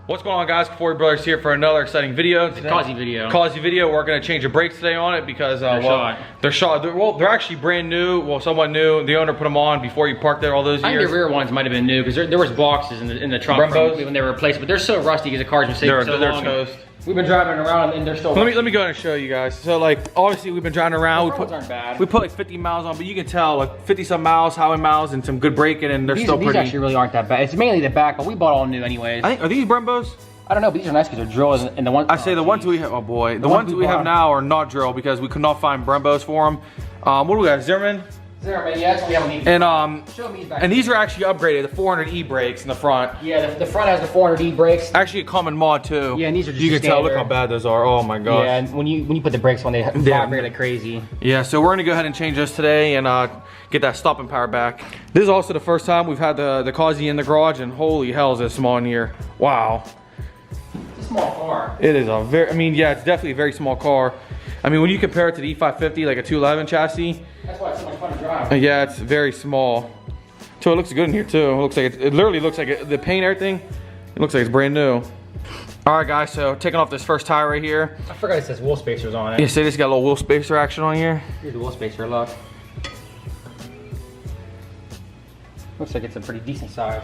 What's going on, guys? Corey Brothers here for another exciting video. Causey video. Causey video. We're gonna change the brakes today on it because they're shot. They're actually brand new. Well, somewhat new. The owner put them on before you parked there all those years. I think the rear ones might have been new because there was boxes in the trunk when they were replaced, but they're so rusty because the car's been sitting so long. Toast. We've been driving around and they're still. Let me go ahead and show you guys. So like, obviously we've been driving around. We put like 50 miles on, but you can tell like 50 some miles, highway miles, and some good braking, and they're still pretty. These actually really aren't that bad. It's mainly the back, but we bought all new anyways. I think, are these Brembos? I don't know, but these are nice because they're drills, and the ones. I say the ones we have. Oh boy, the ones we have now are not drill because we could not find Brembos for them. What do we got? Zimmerman. Zimmerman, yeah, that's what we have. And these are actually upgraded. The 400E brakes in the front. Yeah, the front has the 400E brakes. Actually a common mod too. Yeah, and these are just you can tell. Look how bad those are. Oh my gosh. Yeah, and when you put the brakes on, they vibrate like crazy. Yeah, so we're gonna go ahead and change this today and get that stopping power back. This is also the first time we've had the Causey in the garage, and holy hell is this small in here. Wow. It's a small car. It is a very, I mean, yeah, it's definitely a very small car. I mean, when you compare it to the E550, like a 211 chassis. That's why it's so much fun to drive. Yeah, it's very small. So it looks good in here too. It looks like it literally looks like the paint, everything. It looks like it's brand new. All right, guys. So taking off this first tire right here. I forgot it says wheel spacers on it. Yeah, so this got a little wheel spacer action on here. Here's the wheel spacer. Look. Looks like it's a pretty decent size.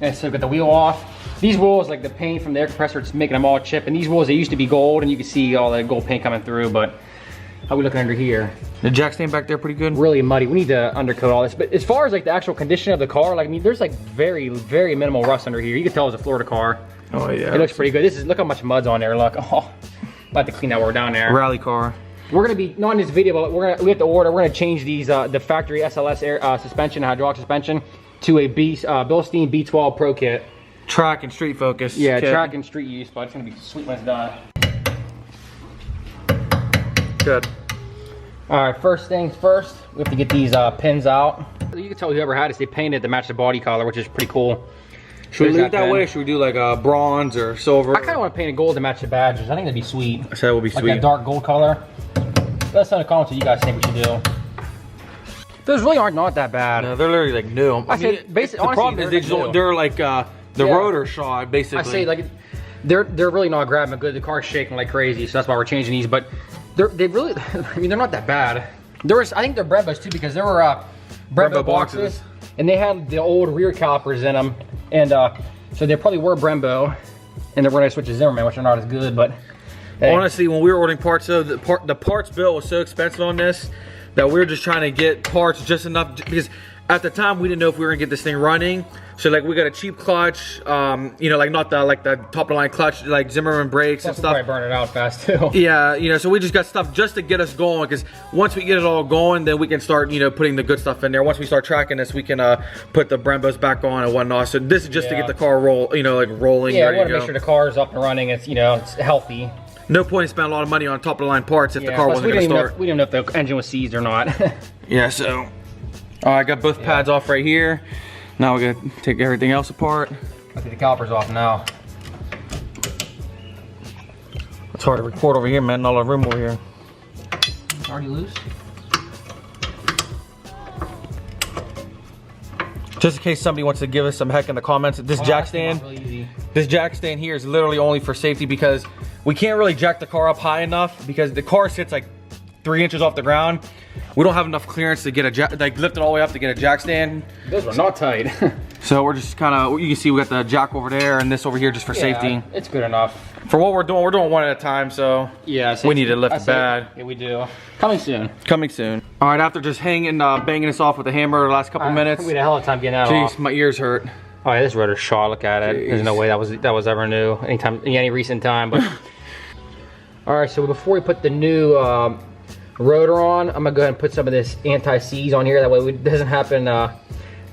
And so got the wheel off. These wheels, like the paint from the air compressor, it's making them all chip. And these wheels, they used to be gold, and you can see all the gold paint coming through. But how are we looking under here? The jack stand back there pretty good. Really muddy. We need to undercoat all this. But as far as like the actual condition of the car, like I mean, there's like very, very minimal rust under here. You can tell it's a Florida car. Oh yeah. It looks pretty good. Look how much mud's on there. Look. Oh, I'll have to clean that while we're down there. Rally car. We're gonna be not in this video, but we have to order. We're gonna change these the factory SLS air suspension, hydraulic suspension, to a Bilstein B12 Pro kit. Track and street focus. Yeah, kit. track and street use, but it's gonna be sweet when it's done. Good. All right, first things first, we have to get these pins out. You can tell whoever had this, they painted to match the body color, which is pretty cool. Should we leave it that way, or should we do like a bronze or silver? I kind of want to paint it gold to match the badges. I think that'd be sweet. I said that would be sweet. Like that dark gold color. Let us know in the comments what you guys think we should do. Those really aren't not that bad. No, they're literally like new. I said, basically, the problem is they're like the rotor shot, basically. I say like they're really not grabbing good. The car's shaking like crazy, so that's why we're changing these. But they really, I mean, they're not that bad. I think they're Brembos too, because there were Brembo boxes, and they had the old rear calipers in them, and so they probably were Brembo, and they're going to switch to Zimmerman, which are not as good. But hey. Honestly, when we were ordering parts, though, the parts bill was so expensive on this that we were just trying to get parts just enough, because at the time we didn't know if we were gonna get this thing running. So like we got a cheap clutch, you know, like not the top of the line clutch, like Zimmerman brakes and stuff. Probably burn it out fast too. Yeah, you know, so we just got stuff just to get us going, because once we get it all going, then we can start, you know, putting the good stuff in there. Once we start tracking this, we can put the Brembos back on and whatnot. So this is just to get the car rolling. Yeah, we want to make sure the car is up and running. It's, you know, it's healthy. No point in spending a lot of money on top of the line parts if the car wasn't going to start. We didn't know if the engine was seized or not. Yeah, so I got both pads off right here. Now we're gonna take everything else apart. I'll take the calipers off now. It's hard to record over here, man. Not a lot of room over here. Already loose? Just in case somebody wants to give us some heck in the comments, this jack stand, this jack stand here is literally only for safety, because we can't really jack the car up high enough, because the car sits like 3 inches off the ground. We don't have enough clearance to get a jack, like lift it all the way up to get a jack stand. Those are not tight. So we're just kind of, you can see we got the jack over there and this over here just for safety. It's good enough. For what we're doing one at a time, so yeah, we need to lift it bad. Yeah, we do. Coming soon. Coming soon. All right, after just hanging, banging this off with a hammer the last couple minutes. We had a hell of a time getting that off. Jeez, my ears hurt. Oh yeah, this rotor's shot. Look at it. Jeez. There's no way that was ever new any recent time. But all right, so before we put the new rotor on, I'm gonna go ahead and put some of this anti-seize on here. That way it doesn't happen.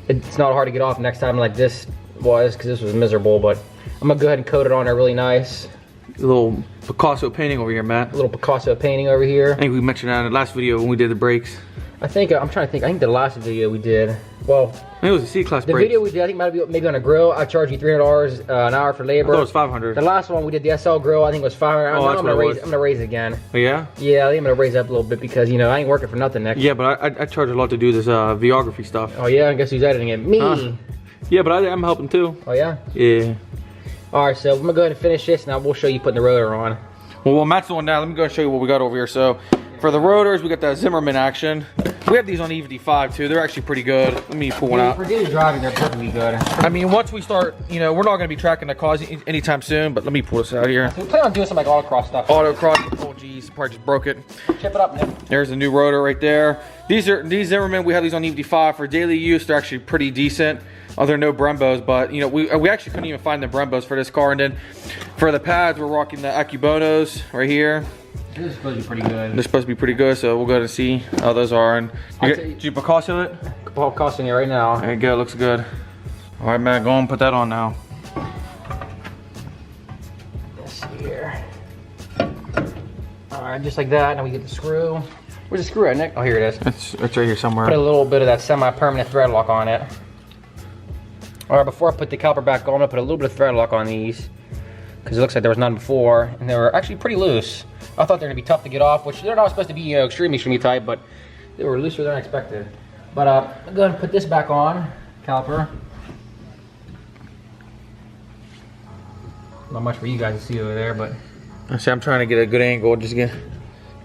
It's not hard to get off next time like this was, because this was miserable. But I'm gonna go ahead and coat it on there really nice. A little Picasso painting over here, Matt. A little Picasso painting over here. I think we mentioned that in the last video when we did the brakes. I think, I'm trying to think, I think the last video we did, well, it was a C-Class brakes. The video we did, I think might be maybe on a grill. I charged you $300 an hour for labor. I thought it was 500. The last one we did, the SL grill, I think it was 500. Oh, I'm gonna raise it again. Oh, yeah? Yeah, I think I'm gonna raise it up a little bit, because, you know, I ain't working for nothing next. Yeah, but I charge a lot to do this videography stuff. Oh yeah, I guess who's editing it? Me. Yeah, but I'm helping too. Oh yeah? Yeah. All right, so I'm gonna go ahead and finish this, and we'll show you putting the rotor on. Well, while Matt's doing that, let me go and show you what we got over here. So, for the rotors, we got that Zimmerman action. We have these on EVD5 too. They're actually pretty good. Let me pull one out. For daily driving, they're perfectly good. I mean, once we start, you know, we're not going to be tracking the cars anytime soon, but let me pull this out here. So we plan on doing some like autocross stuff. Autocross. Oh, geez, probably just broke it. Chip it up, Nick. There's a new rotor right there. These Zimmerman, we have these on EVD5 for daily use. They're actually pretty decent. Oh, they're no Brembos, but you know, we actually couldn't even find the Brembos for this car. And then for the pads, we're rocking the Accubonos right here. This is supposed to be pretty good. They're supposed to be pretty good, so we'll go to see how those are. And did you Picasso it? Paul costing it right now. There you go, looks good. All right, man, go on and put that on now. Let's see here. All right, just like that. Now we get the screw. Where's the screw at, Nick? Oh, here it is. It's right here somewhere. Put a little bit of that semi-permanent thread lock on it. All right, before I put the caliper back on, I'm gonna put a little bit of thread lock on these because it looks like there was none before, and they were actually pretty loose. I thought they were gonna be tough to get off, which they're not supposed to be, you know, extremely tight, but they were looser than I expected. But I'm gonna go ahead and put this back on, caliper. Not much for you guys to see over there, but See, I'm trying to get a good angle. Just get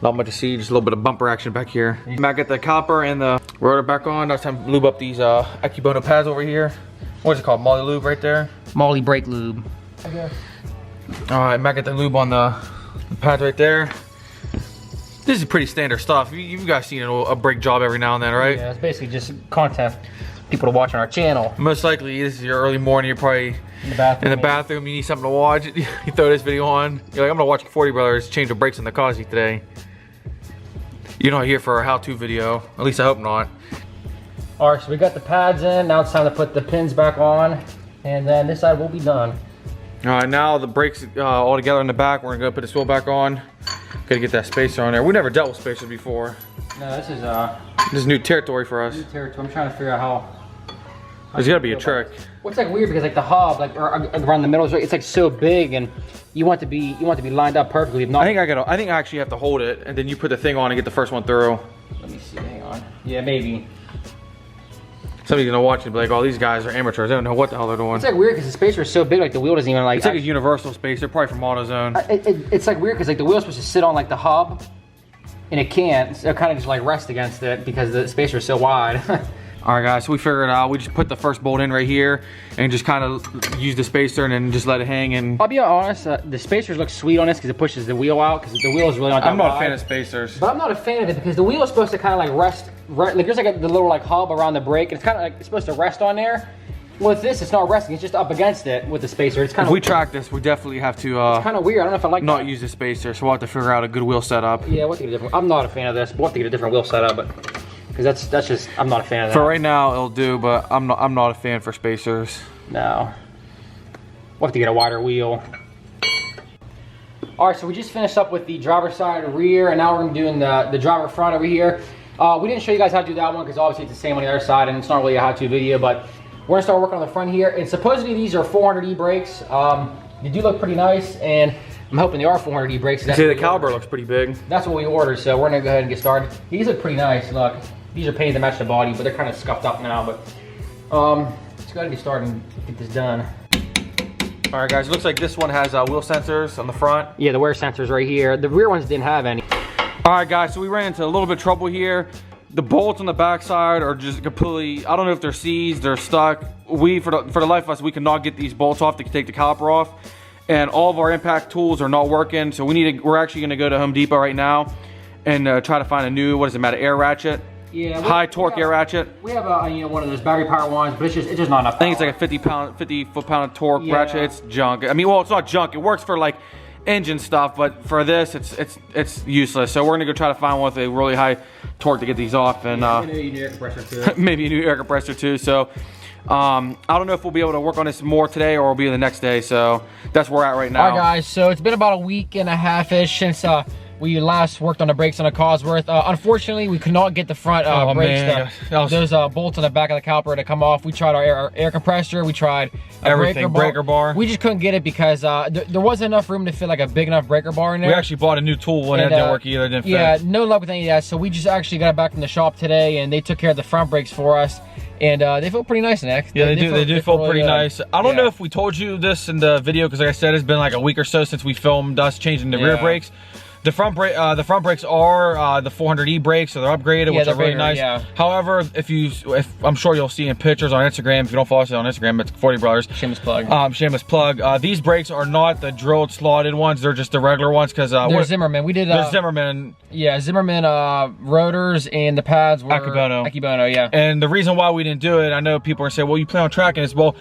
not much to see, just a little bit of bumper action back here. Back get the caliper and the rotor back on. Now it's time to lube up these Accubono pads over here. What is it called? Molly lube right there. Molly brake lube. I guess. All right, back at the lube on the pads right there. This is pretty standard stuff. You guys seen a brake job every now and then, right? Yeah, it's basically just content people to watch on our channel. Most likely, this is your early morning. You're probably in the bathroom. You need something to watch. You throw this video on. You're like, I'm gonna watch 40 Brothers change the brakes on the Kazi today. You're not here for a how-to video. At least I hope not. All right, so we got the pads in. Now it's time to put the pins back on, and then this side will be done. All right, now the brakes all together in the back. We're gonna put the wheel back on. Gotta get that spacer on there. We never dealt with spacers before. No, this is new territory for us. New territory. I'm trying to figure out how. There's gotta be a trick. What's like weird because like the hub, like around the middle, it's like so big, and you want it to be lined up perfectly. If not, I think I actually have to hold it, and then you put the thing on and get the first one through. Let me see. Hang on. Yeah, maybe. Somebody's gonna watch and be like, "Oh, these guys are amateurs. They don't know what the hell they're doing." It's like weird because the spacer is so big, like the wheel doesn't even like. It's like a universal spacer, probably from AutoZone. It's like weird because like the wheel's supposed to sit on like the hub, and it can't. So it kind of just like rest against it because the spacer is so wide. All right, guys. So we figured it out. We just put the first bolt in right here and just kind of use the spacer and then just let it hang. And I'll be honest, the spacers look sweet on this because it pushes the wheel out because the wheel is really not that wide. I'm not a fan of spacers. But I'm not a fan of it because the wheel is supposed to kind of like rest. Like there's like the little like hub around the brake, and it's kind of like it's supposed to rest on there. With this, it's not resting; it's just up against it with the spacer. It's kind of. If we track this, we definitely have to. It's kind of weird. I don't know if I like not use the spacer, so we'll have to figure out a good wheel setup. Yeah, we'll have to get a different. I'm not a fan of this. We'll have to get a different wheel setup, but because that's just I'm not a fan of that. For right now, it'll do, but I'm not a fan for spacers. No. We'll have to get a wider wheel. All right, so we just finished up with the driver's side and rear, and now we're doing the driver front over here. We didn't show you guys how to do that one because obviously it's the same on the other side and it's not really a how-to video, but we're gonna start working on the front here. And supposedly these are 400E brakes. They do look pretty nice, and I'm hoping they are 400E brakes. See, the caliber looks pretty big. That's what we ordered, so we're gonna go ahead and get started. These look pretty nice, look. These are painted to match the body, but they're kind of scuffed up now, but let's go ahead and get started and get this done. All right, guys, it looks like this one has wheel sensors on the front. Yeah, the wear sensors right here. The rear ones didn't have any. All right, guys, so we ran into a little bit of trouble here. The bolts on the backside are just completely, I don't know if they're seized, they're stuck. For the life of us, we cannot get these bolts off to take the caliper off. And all of our impact tools are not working, so we're actually gonna go to Home Depot right now and try to find a new, what does it matter, air ratchet? Yeah, high torque air ratchet. We have one of those battery powered ones, but it's just not enough power. I think it's like a 50 foot-pound torque ratchet. It's junk. I mean, well, it's not junk. It works for like engine stuff, but for this, it's useless. So we're gonna go try to find one with a really high torque to get these off, and maybe a new air compressor too. maybe a new air compressor too. So I don't know if we'll be able to work on this more today or we'll be the next day. So that's where we're at right now. All right, guys. So it's been about a week and a half-ish since we last worked on the brakes on a Cosworth. Unfortunately, we could not get the front brakes, those bolts on the back of the caliper to come off. We tried our air compressor, we tried a breaker bar. We just couldn't get it because there wasn't enough room to fit like a big enough breaker bar in there. We actually bought a new tool and it didn't work either. It didn't fit. Yeah, no luck with any of that. So we just actually got back from the shop today and they took care of the front brakes for us. And they feel pretty nice, Nick. Yeah, they do feel pretty nice. I don't Yeah. know if we told you this in the video, because like I said, it's been like a week or so since we filmed us changing the rear brakes. The front brakes are the 400E brakes, so they're upgraded, which are really nice. Yeah. However, if I'm sure you'll see in pictures on Instagram, if you don't follow us on Instagram, it's 40 Brothers. Shameless plug. Shameless plug. These brakes are not the drilled, slotted ones. They're just the regular ones, because they're Zimmerman. We did. They're Zimmerman. Yeah, Zimmerman rotors, and the pads were Akibono. Yeah. And the reason why we didn't do it, I know people are saying, well, you plan on tracking this. Well,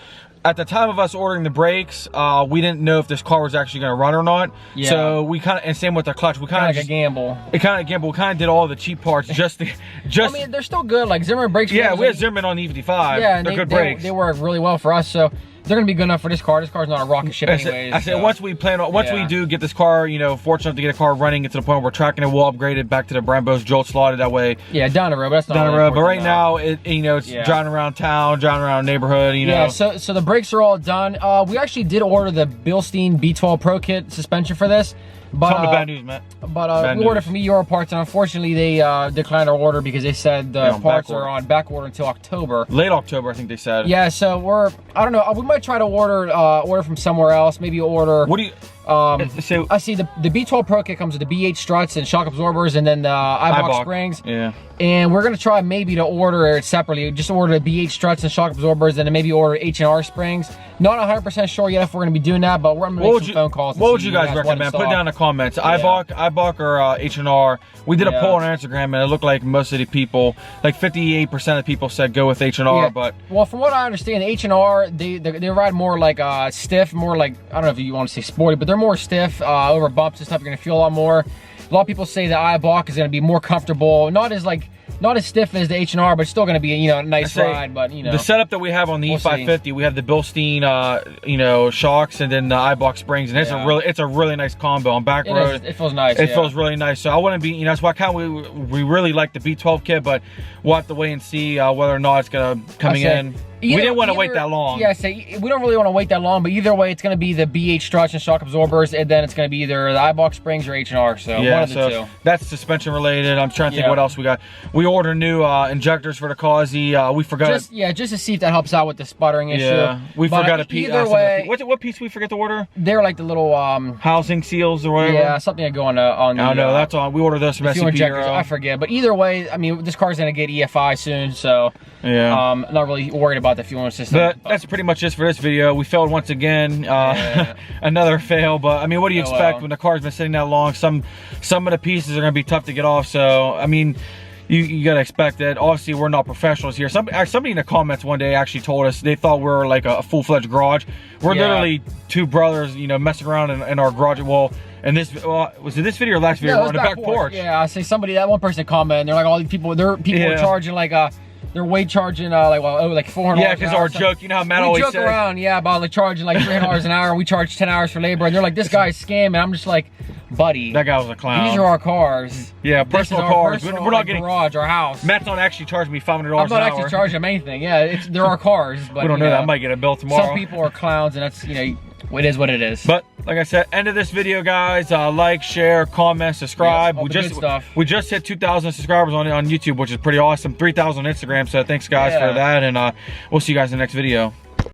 at the time of us ordering the brakes, we didn't know if this car was actually going to run or not. Yeah. So we kind of, and same with the clutch, we kind of like a gamble. It kind of gamble. We kind of did all the cheap parts just to, I mean, they're still good. Like Zimmerman brakes. Yeah, we had Zimmerman on the E55. Yeah, they're good brakes. They work really well for us. So they're gonna be good enough for this car. This car's not a rocket ship anyways. I said once we do get this car, you know, fortunate enough to get a car running, get to the point where we're tracking it, we'll upgrade it back to the Brembo's jolt slotted that way. Yeah, down the road, but that's not down the road. But right now, it's driving around town, driving around the neighborhood, you know. Yeah, so the brakes are all done. We actually did order the Bilstein B12 Pro Kit suspension for this. But tell me the bad news, Matt. But we ordered from Euro Parts, and unfortunately they declined our order because they said the parts are on back order until October. Late October, I think they said. Yeah, so I don't know. We might try to order from somewhere else. Maybe order. What do you? I see the B12 Pro Kit comes with the B8 struts and shock absorbers, and then the iBox springs. Yeah. And we're gonna try maybe to order it separately. Just order the B8 struts and shock absorbers, and then maybe order H&R springs. Not 100% sure yet if we're gonna be doing that, but we're gonna make some phone calls. What would you guys recommend? Put down in the comments. Yeah. iBox or H&R. We did a poll on Instagram, and it looked like most of the people, like 58% of people said go with H&R. Yeah. But well, from what I understand, H&R they ride more like stiff, more like, I don't know if you want to say sporty, but they're more stiff over bumps and stuff. You're gonna feel a lot more. A lot of people say the iBox is gonna be more comfortable, not as stiff as the H&R, but still gonna be, you know, a nice ride. But you know, the setup that we have on the E550, we have the Bilstein, shocks, and then the iBox springs, and it's a really nice combo on back road. It feels nice. It feels really nice. So I wouldn't be, that's why we really like the B12 kit, but we'll have to wait and see whether or not it's gonna coming in. We didn't want to wait that long. Yeah, we don't really want to wait that long, but either way, it's going to be the B8 struts and shock absorbers, and then it's going to be either the iBox springs or H&R, so one of the two. That's suspension related. I'm trying to think what else we got. We ordered new injectors for the Causey. We forgot. Just to see if that helps out with the sputtering issue. Yeah, we forgot a piece. Either way, what piece we forget to order? They're like the little housing seals or whatever. Yeah, something that go on the. I know that's on. We ordered those from SCP injectors. I forget, but either way, I mean, this car's going to get EFI soon, so yeah, not really worried about the fueling system. But that's pretty much it for this video. We failed once again. Another fail, but I mean, what do you expect when the car's been sitting that long? Some of the pieces are going to be tough to get off, so I mean, you got to expect that. Obviously, we're not professionals here. Somebody in the comments one day actually told us they thought we were like a full-fledged garage. We're literally two brothers, messing around in our garage. Well, and this was it this video or last video? On the back porch. Yeah, I see that one person commented, and they're like, all these people, are charging like they're weight charging like $400. Yeah, because our joke, you know how Matt always says. We joke around, about like charging like $300 an hour. We charge 10 hours for labor, and they're like, this guy's scamming. I'm just like, buddy, that guy was a clown. These are our cars. Yeah, personal cars. We're not getting garage, our house. Matt's not actually charging me $500 an hour. I'm not actually charging him anything. Yeah, they're our cars. But we don't know that. I might get a bill tomorrow. Some people are clowns, and that's it is what it is. But like I said, end of this video, guys. Like, share, comment, subscribe. Yeah, we just hit 2,000 subscribers on YouTube, which is pretty awesome. 3,000 on Instagram. So thanks, guys, for that, and we'll see you guys in the next video.